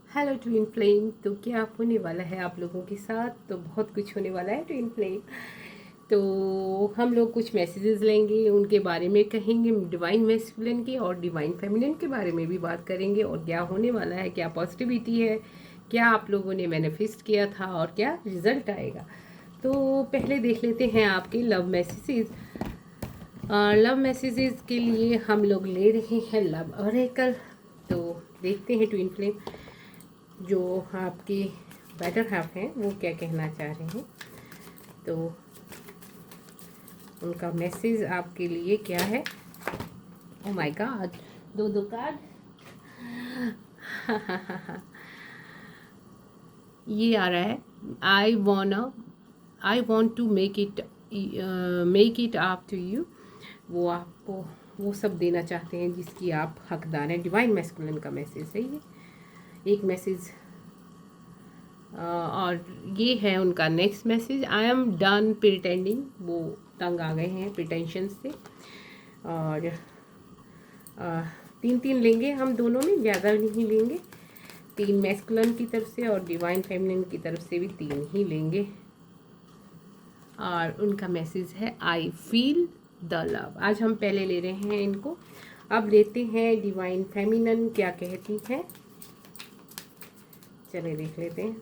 Hello twin flame. तो क्या होने वाला है आप लोगों के साथ? तो बहुत कुछ होने वाला है ट्विन फ्लेम। तो हम लोग कुछ मैसेजेस लेंगे, उनके बारे में कहेंगे, डिवाइन मैस्कुलिन के और डिवाइन फेमिनिन के बारे में भी बात करेंगे, और क्या होने वाला है, क्या पॉजिटिविटी है, क्या आप लोगों ने मैनिफेस्ट किया था और क्या रिजल्ट आएगा। तो पहले देख लेते हैं आपके लव मैसेजेस। लव मैसेजेस के लिए हम लोग ले रहे हैं लव ऑरेकल। तो देखते हैं ट्विन फ्लेम जो आपके बेटर हाफ हैं वो क्या कहना चाह रहे हैं। तो उनका मैसेज आपके लिए क्या है? ओ माय गॉड, दो दो कार्ड। ये आ रहा है, I want to make it up to you. वो आपको वो सब देना चाहते हैं जिसकी आप हकदार हैं। डिवाइन मैस्कुलिन का मैसेज है ये। एक मैसेज और ये है उनका next message, I am done pretending. वो तंग आ गए हैं प्रिटेंशन से। और तीन तीन लेंगे हम दोनों में, ज़्यादा नहीं लेंगे। तीन मैस्कुलिन की तरफ से और डिवाइन फेमिनिन की तरफ से भी तीन ही लेंगे। और उनका मैसेज है, आई फील द लव। आज हम पहले ले रहे हैं इनको, अब लेते हैं डिवाइन फेमिनिन क्या कहती है। चलिए देख लेते हैं।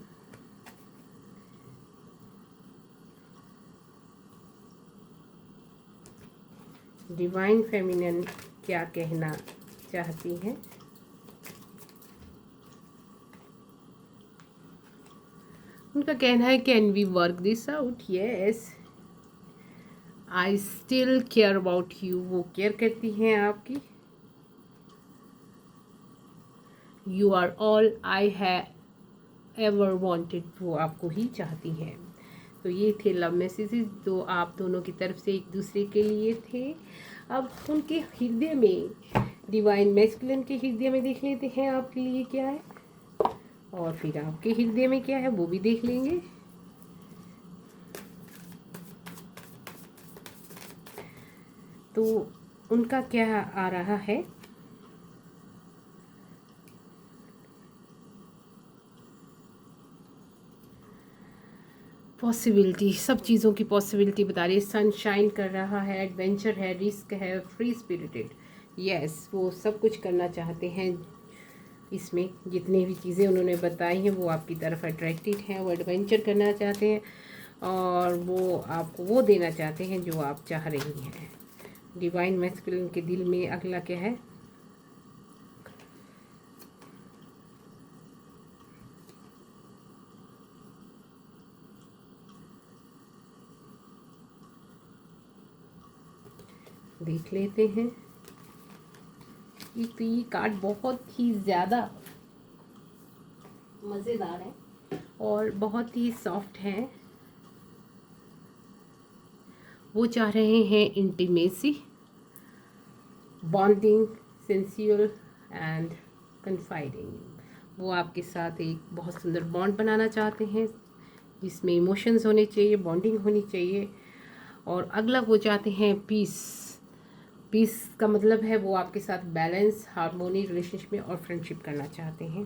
डिवाइन फेमिनिन क्या कहना चाहती हैं। उनका कहना है, can we work this out? Yes, I still care about you. वो केयर करती हैं आपकी। You are all I have ever wanted. वो आपको ही चाहती हैं। तो ये थे लव मैसेजेस जो आप दोनों की तरफ से एक दूसरे के लिए थे। अब उनके हृदय में, डिवाइन मैस्कुलिन के हृदय में देख लेते हैं आपके लिए क्या है, और फिर आपके हृदय में क्या है वो भी देख लेंगे। तो उनका क्या आ रहा है, पॉसिबिलिटी, सब चीज़ों की पॉसिबिलिटी बता रही है। सनशाइन कर रहा है, एडवेंचर है, रिस्क है, फ्री स्पिरिटेड। यस, वो सब कुछ करना चाहते हैं। इसमें जितनी भी चीज़ें उन्होंने बताई हैं वो आपकी तरफ अट्रैक्टेड हैं। वो एडवेंचर करना चाहते हैं और वो आपको वो देना चाहते हैं जो आप चाह रही हैं। डिवाइन मैस्कुलिन के दिल में अगला क्या है? देख लेते हैं। ये कार्ड बहुत ही ज़्यादा मज़ेदार है और बहुत ही सॉफ्ट है। वो चाह रहे हैं इंटीमेसी, बॉन्डिंग, सिंसियर एंड कन्फाइडिंग। वो आपके साथ एक बहुत सुंदर बॉन्ड बनाना चाहते हैं जिसमें इमोशंस होने चाहिए, बॉन्डिंग होनी चाहिए। और अगला वो चाहते हैं पीस। पीस का मतलब है वो आपके साथ बैलेंस, हार्मोनी रिलेशनशिप में और फ्रेंडशिप करना चाहते हैं।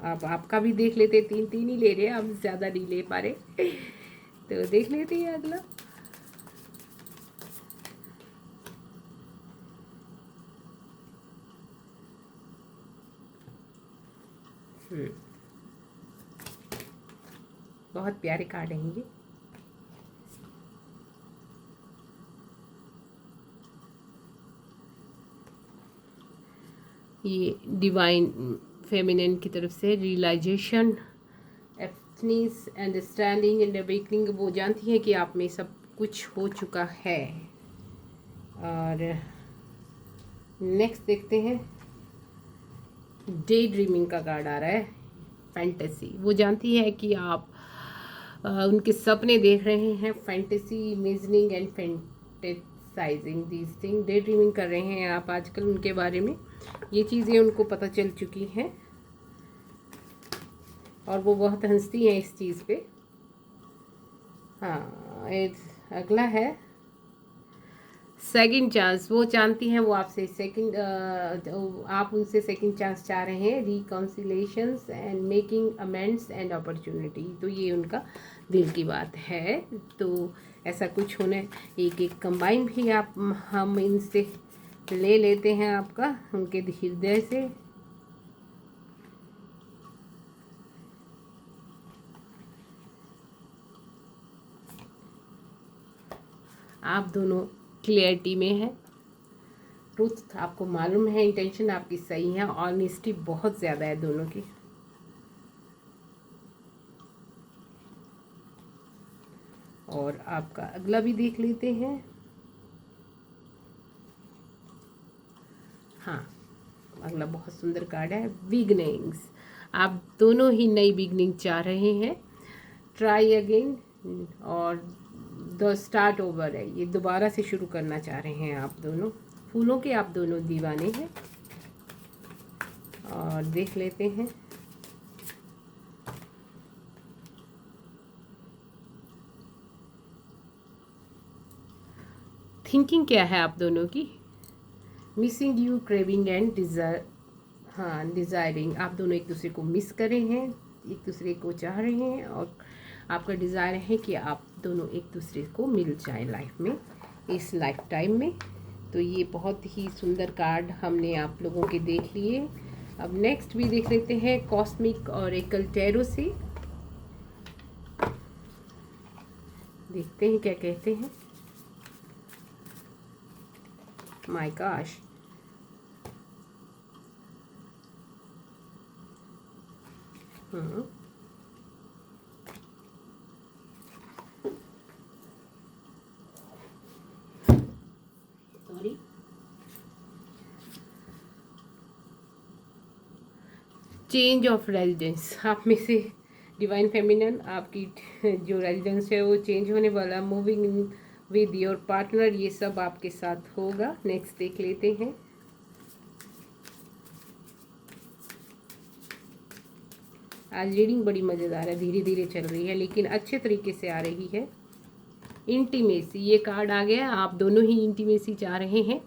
अब आपका भी देख लेते, तीन तीन ही ले रहे हैं, अब ज़्यादा नहीं ले पा रहे। तो देख लेते हैं अगला। बहुत प्यारे कार्ड हैं ये डिवाइन फेमिनिन की तरफ से रियलाइजेशन, एफनीस, अंडरस्टैंडिंग एंड अवेकनिंग। वो जानती हैं कि आप में सब कुछ हो चुका है। और नेक्स्ट देखते हैं, डे ड्रीमिंग का कार्ड आ रहा है, फैंटेसी। वो जानती है कि आप उनके सपने देख रहे हैं, fantasy, imagining and fantasising these thing. Day dreaming कर रहे हैं आप आजकल उनके बारे में। ये चीज़ें उनको पता चल चुकी हैं और वो बहुत हंसती हैं इस चीज़ पे। हाँ, अगला है सेकंड चांस वो जानती हैं, वो आपसे सेकंड आप उनसे सेकंड चांस चाह रहे हैं, reconciliations and making amends and opportunity. तो ये उनका दिल की बात है। तो ऐसा कुछ होने, एक एक कंबाइन भी आप हम इनसे ले लेते हैं आपका, उनके हृदय से। आप दोनों क्लियरिटी में है, ट्रूथ आपको मालूम है, इंटेंशन आपकी सही है, ऑनेस्टी बहुत ज़्यादा है दोनों की। और आपका अगला भी देख लेते हैं। हाँ, अगला बहुत सुंदर कार्ड है, बिगनिंग्स। आप दोनों ही नई बिगनिंग चाह रहे हैं, ट्राई अगेन, और द स्टार्ट ओवर है, ये दोबारा से शुरू करना चाह रहे हैं आप दोनों। फूलों के आप दोनों दीवाने हैं। और देख लेते हैं थिंकिंग क्या है आप दोनों की। Missing you, craving and desire. हाँ, डिज़ायरिंग, आप दोनों एक दूसरे को मिस कर रहे हैं, एक दूसरे को चाह रहे हैं, और आपका डिज़ायर है कि आप दोनों एक दूसरे को मिल जाए लाइफ में, इस लाइफ टाइम में। तो ये बहुत ही सुंदर कार्ड हमने आप लोगों के देख लिए। अब नेक्स्ट भी देख लेते हैं कॉस्मिक और एकल टैरो से, देखते हैं क्या कहते हैं। My gosh, sorry, change of residence. आप में से डिवाइन फेमिनन, आपकी जो रेजिडेंस है वो चेंज होने वाला, moving in with your partner, ये सब आपके साथ होगा। नेक्स्ट देख लेते हैं। आज रीडिंग बड़ी मज़ेदार है, धीरे धीरे चल रही है लेकिन अच्छे तरीके से आ रही है। इंटीमेसी, ये कार्ड आ गया, आप दोनों ही इंटीमेसी चाह रहे हैं।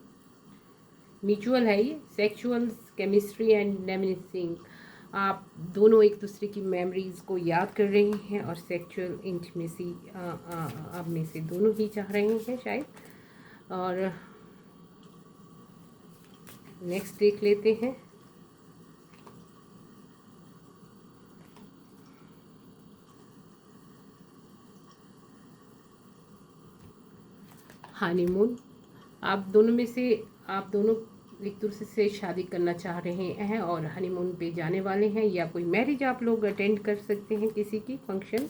म्यूचुअल है ये, सेक्सुअल केमिस्ट्री एंड रेमिनिसिंग, आप दोनों एक दूसरे की मेमोरीज को याद कर रहे हैं, और सेक्सुअल इंटीमेसी आप में से दोनों ही चाह रहे हैं शायद। और नेक्स्ट देख लेते हैं। हनीमून, आप दोनों में से आप दोनों एक दूसरे से शादी करना चाह रहे हैं और हनीमून पे जाने वाले हैं, या कोई मैरिज आप लोग अटेंड कर सकते हैं, किसी की फंक्शन।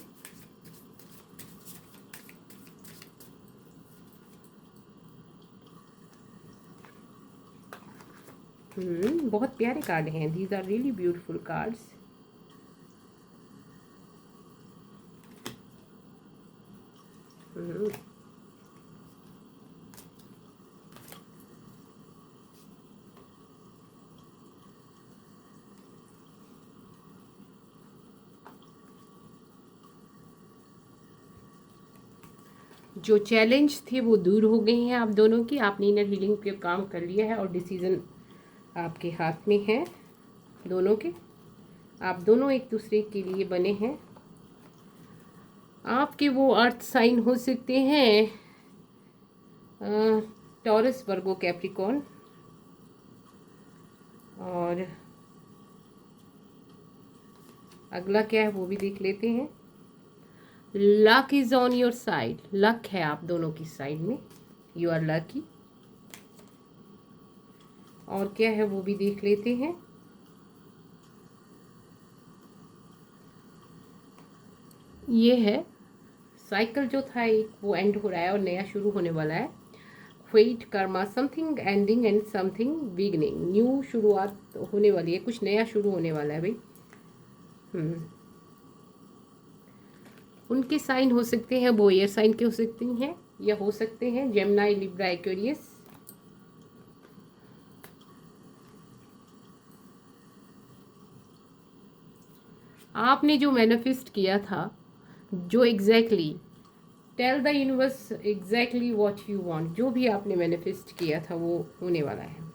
बहुत प्यारे कार्ड हैं, these are really beautiful cards. जो चैलेंज थे वो दूर हो गए हैं आप दोनों की, आपने इनर हीलिंग पे काम कर लिया है, और डिसीज़न आपके हाथ में है दोनों के। आप दोनों एक दूसरे के लिए बने हैं। आपके वो अर्थ साइन हो सकते हैं टॉरस, वर्गो, कैप्रिकॉर्न। और अगला क्या है वो भी देख लेते हैं। Luck is on your side, luck है आप दोनों की साइड में, यू आर लकी। और क्या है वो भी देख लेते हैं। ये है साइकिल जो था एक, वो एंड हो रहा है और नया शुरू होने वाला है। Fate, karma, something ending and something beginning, new शुरुआत होने वाली है, कुछ नया शुरू होने वाला है भाई। उनके साइन हो सकते हैं, वो एयर साइन के हो सकती हैं, या हो सकते हैं जेमिनी, लिब्रा, एक्वेरियस। आपने जो मैनिफेस्ट किया था, जो exactly tell the universe exactly what you want, जो भी आपने मैनिफेस्ट किया था वो होने वाला है।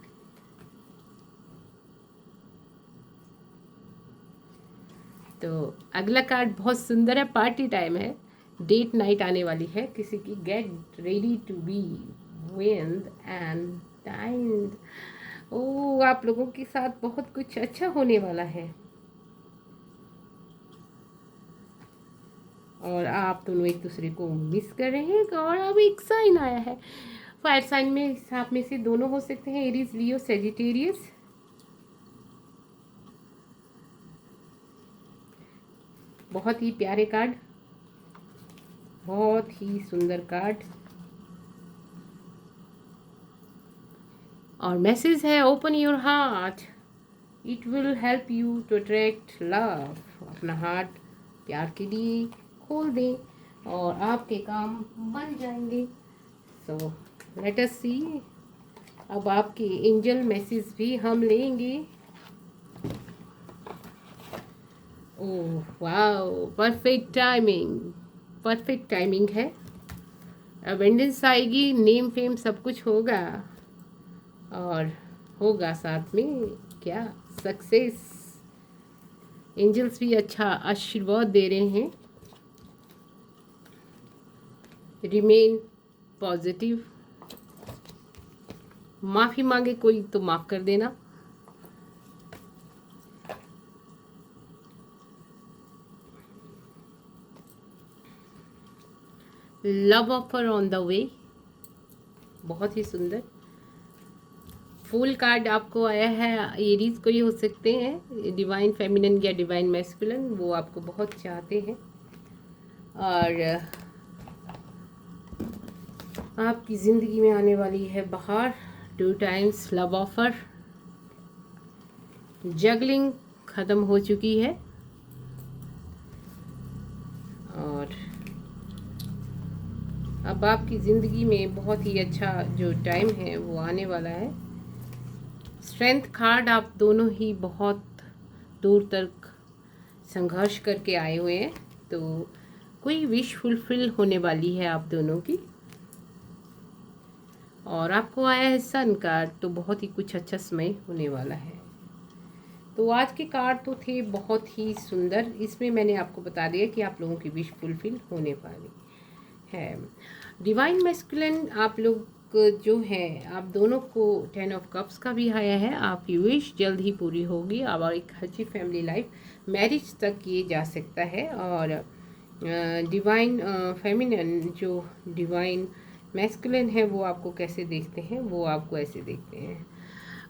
तो अगला कार्ड बहुत सुंदर है, पार्टी टाइम है, डेट नाइट आने वाली है किसी की, get ready to be wined and dined. ओ, आप लोगों के साथ बहुत कुछ अच्छा होने वाला है और आप दोनों एक दूसरे को मिस कर रहे हैं। और अब एक साइन आया है, फायर साइन में आप में से दोनों हो सकते हैं, एरीज, लियो, सेजिटेरियस। बहुत ही प्यारे कार्ड, बहुत ही सुंदर कार्ड। और मैसेज है, open your heart, it will help you to attract love. अपना हार्ट प्यार के लिए खोल दें और आपके काम बन जाएंगे। सो लेट अस सी, अब आपके एंजल मैसेज भी हम लेंगे। Oh wow, perfect timing, perfect timing है। अबेंडेंस आएगी, नेम फेम सब कुछ होगा और होगा साथ में क्या, सक्सेस। एंजल्स भी अच्छा आशीर्वाद दे रहे हैं। रिमेन पॉजिटिव, माफ़ी मांगे कोई तो माफ़ कर देना। Love offer on the way, बहुत ही सुंदर। फुल कार्ड आपको आया है, एरीज कोई हो सकते हैं, डिवाइन फेमिनिन या डिवाइन मैस्कुलिन, वो आपको बहुत चाहते हैं और आपकी ज़िंदगी में आने वाली है बाहर। 2 टाइम्स लव ऑफर, जगलिंग ख़त्म हो चुकी है और अब आपकी ज़िंदगी में बहुत ही अच्छा जो टाइम है वो आने वाला है। स्ट्रेंथ कार्ड, आप दोनों ही बहुत दूर तक संघर्ष करके आए हुए हैं, तो कोई विश फुलफिल होने वाली है आप दोनों की। और आपको आया है सन कार्ड, तो बहुत ही कुछ अच्छा समय होने वाला है। तो आज के कार्ड तो थे बहुत ही सुंदर, इसमें मैंने आपको बता दिया कि आप लोगों की विश फुलफिल होने वाली है। डिवाइन मैस्कुलिन आप लोग जो है, आप दोनों को 10 ऑफ कप्स का भी आया है, आपकी विश जल्द ही पूरी होगी। अब एक अच्छी फैमिली लाइफ, मैरिज तक ये जा सकता है। और डिवाइन फेमिनिन जो डिवाइन मैस्कुलिन है वो आपको कैसे देखते हैं, वो आपको ऐसे देखते हैं,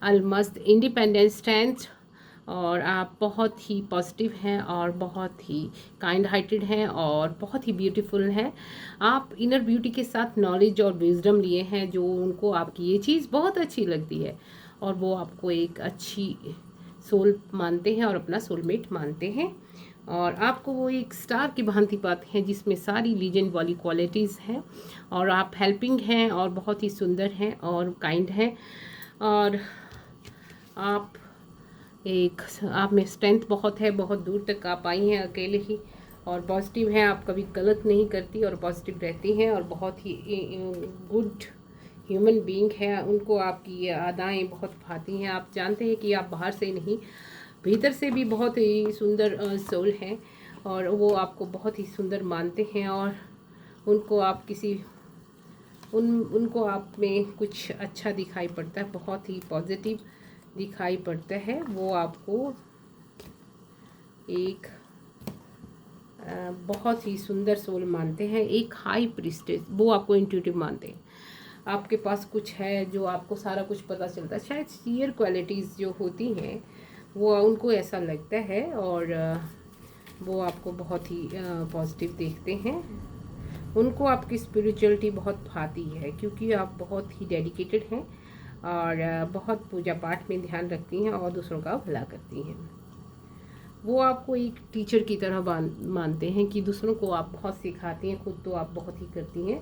अलमस्त इंडिपेंडेंट स्ट्रेंथ। और आप बहुत ही पॉजिटिव हैं और बहुत ही काइंड हार्टेड हैं और बहुत ही ब्यूटीफुल हैं। आप इनर ब्यूटी के साथ नॉलेज और विजडम लिए हैं, जो उनको आपकी ये चीज़ बहुत अच्छी लगती है और वो आपको एक अच्छी सोल मानते हैं और अपना सोलमेट मानते हैं। और आपको वो एक स्टार की भांति पाते हैं जिसमें सारी लीजेंड वाली क्वालिटीज़ हैं। और आप हेल्पिंग हैं और बहुत ही सुंदर हैं और काइंड हैं। और आप में स्ट्रेंथ बहुत है, बहुत दूर तक आप आई हैं अकेले ही। और पॉजिटिव हैं, आप कभी गलत नहीं करती और पॉजिटिव रहती हैं और बहुत ही गुड ह्यूमन बीइंग है। उनको आपकी ये अदाएँ बहुत भाती हैं। आप जानते हैं कि आप बाहर से नहीं, भीतर से भी बहुत ही सुंदर सोल हैं और वो आपको बहुत ही सुंदर मानते हैं। और उनको आप उनको आप में कुछ अच्छा दिखाई पड़ता है, बहुत ही पॉजिटिव दिखाई पड़ता है। वो आपको एक बहुत ही सुंदर सोल मानते हैं, एक हाई प्रीस्टेस, वो आपको इंट्यूटिव मानते हैं। आपके पास कुछ है जो आपको सारा कुछ पता चलता है, शायद सीयर क्वालिटीज़ जो होती हैं वो उनको ऐसा लगता है। और वो आपको बहुत ही पॉजिटिव देखते हैं। उनको आपकी स्पिरिचुअलिटी बहुत भाती है क्योंकि आप बहुत ही डेडिकेटेड हैं और बहुत पूजा पाठ में ध्यान रखती हैं और दूसरों का भला करती हैं। वो आपको एक टीचर की तरह मानते हैं कि दूसरों को आप बहुत सिखाती हैं, खुद तो आप बहुत ही करती हैं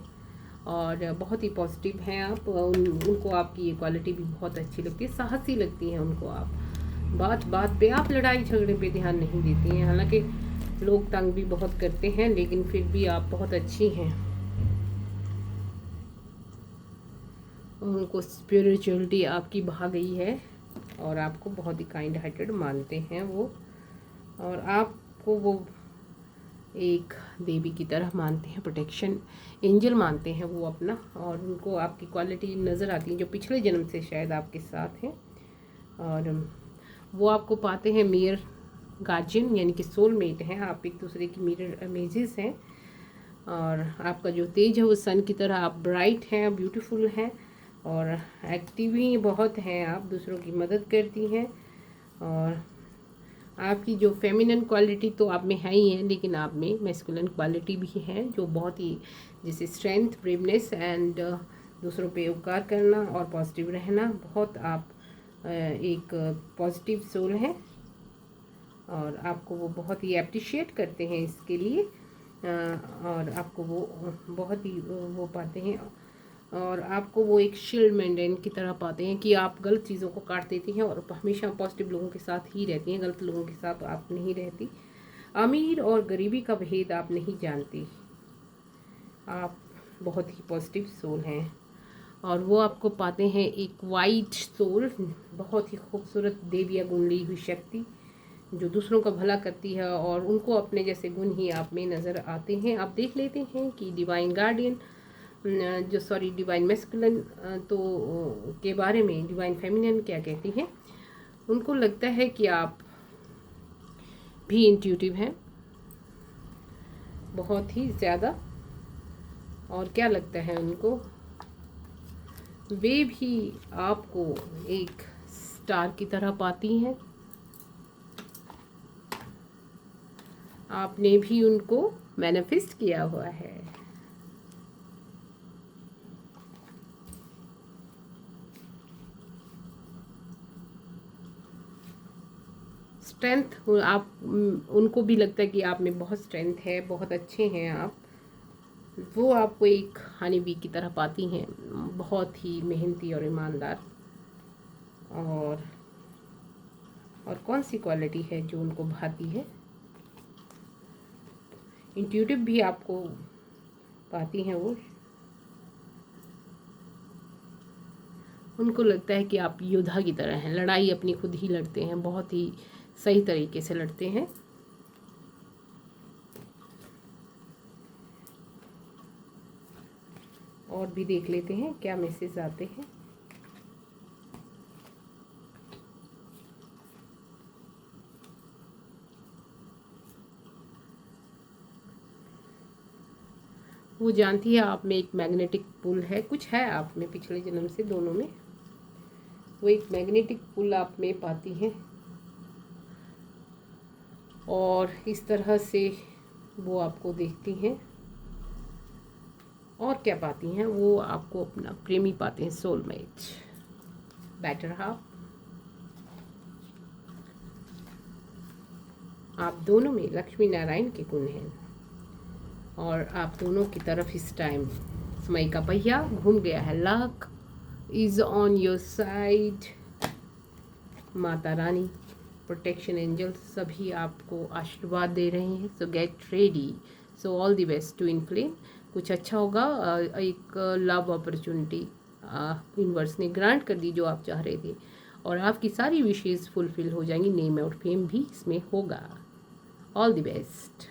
और बहुत ही पॉजिटिव हैं आप। उनको आपकी ये क्वालिटी भी बहुत अच्छी लगती है, साहसी लगती है उनको आप। बात बात पे आप लड़ाई झगड़े पे ध्यान नहीं देती हैं, हालांकि लोग तंग भी बहुत करते हैं, लेकिन फिर भी आप बहुत अच्छी हैं। उनको स्पिरिचुअलिटी आपकी भा गई है और आपको बहुत ही काइंड हार्टेड मानते हैं वो, और आपको वो एक देवी की तरह मानते हैं, प्रोटेक्शन एंजल मानते हैं वो अपना, और उनको आपकी क्वालिटी नज़र आती है जो पिछले जन्म से शायद आपके साथ हैं, और वो आपको पाते हैं मिरर गार्जियन यानी कि सोलमेट हैं, आप एक दूसरे की मिरर इमेजेस हैं, और आपका जो तेज है वो सन की तरह आप ब्राइट हैं, ब्यूटीफुल हैं, और एक्टिव ही बहुत हैं, आप दूसरों की मदद करती हैं, और आपकी जो फेमिनिन क्वालिटी तो आप में है ही है, लेकिन आप में मैस्कुलिन क्वालिटी भी है जो बहुत ही, जैसे स्ट्रेंथ, ब्रेवनेस एंड दूसरों पे उपकार करना और पॉजिटिव रहना, बहुत आप एक पॉजिटिव सोल है, और आपको वो बहुत ही अप्रिशिएट करते हैं इसके लिए, और आपको वो बहुत ही वो पाते हैं, और आपको वो एक शील्ड मेंटेन की तरह पाते हैं कि आप गलत चीज़ों को काट देती हैं और हमेशा पॉजिटिव लोगों के साथ ही रहती हैं, गलत लोगों के साथ आप नहीं रहती। अमीर और गरीबी का भेद आप नहीं जानती, आप बहुत ही पॉजिटिव सोल हैं, और वो आपको पाते हैं एक वाइट सोल, बहुत ही खूबसूरत देविया गुण ली हुई शक्ति जो दूसरों का भला करती है, और उनको अपने जैसे गुण ही आप में नज़र आते हैं। आप देख लेते हैं कि डिवाइन गार्डियन डिवाइन मैस्कुलिन तो के बारे में डिवाइन फेमिनिन क्या कहती हैं। उनको लगता है कि आप भी इंट्यूटिव हैं बहुत ही ज़्यादा, और क्या लगता है उनको, वे भी आपको एक स्टार की तरह पाती हैं, आपने भी उनको मैनिफेस्ट किया हुआ है। स्ट्रेंथ आप उनको भी लगता है कि आप में बहुत स्ट्रेंथ है, बहुत अच्छे हैं आप, वो आपको एक हनी बी की तरह पाती हैं, बहुत ही मेहनती और ईमानदार, और कौन सी क्वालिटी है जो उनको भाती है, इंट्यूटिव भी आपको पाती हैं वो, उनको लगता है कि आप योद्धा की तरह हैं, लड़ाई अपनी खुद ही लड़ते हैं, बहुत ही सही तरीके से लड़ते हैं। और भी देख लेते हैं क्या मैसेज आते हैं। वो जानती है आप में एक मैग्नेटिक पुल है, कुछ है आप में पिछले जन्म से, दोनों में वो एक मैग्नेटिक पुल आप में पाती हैं, और इस तरह से वो आपको देखती हैं, और क्या पाती हैं, वो आपको अपना प्रेमी पाते हैं, सोलमेट, बेटर हाफ। आप दोनों में लक्ष्मी नारायण के गुण हैं, और आप दोनों की तरफ इस टाइम समय का पहिया घूम गया है, luck is on your side, Mata Rani, protection angel सभी आपको आशीर्वाद दे रहे हैं। So get ready, so all the best to inflame, कुछ अच्छा होगा, एक लव अपॉर्चुनिटी यूनिवर्स ने ग्रांट कर दी जो आप चाह रहे थे, और आपकी सारी विशेज़ फुलफिल हो जाएंगी, नेम और फेम भी इसमें होगा। All the best.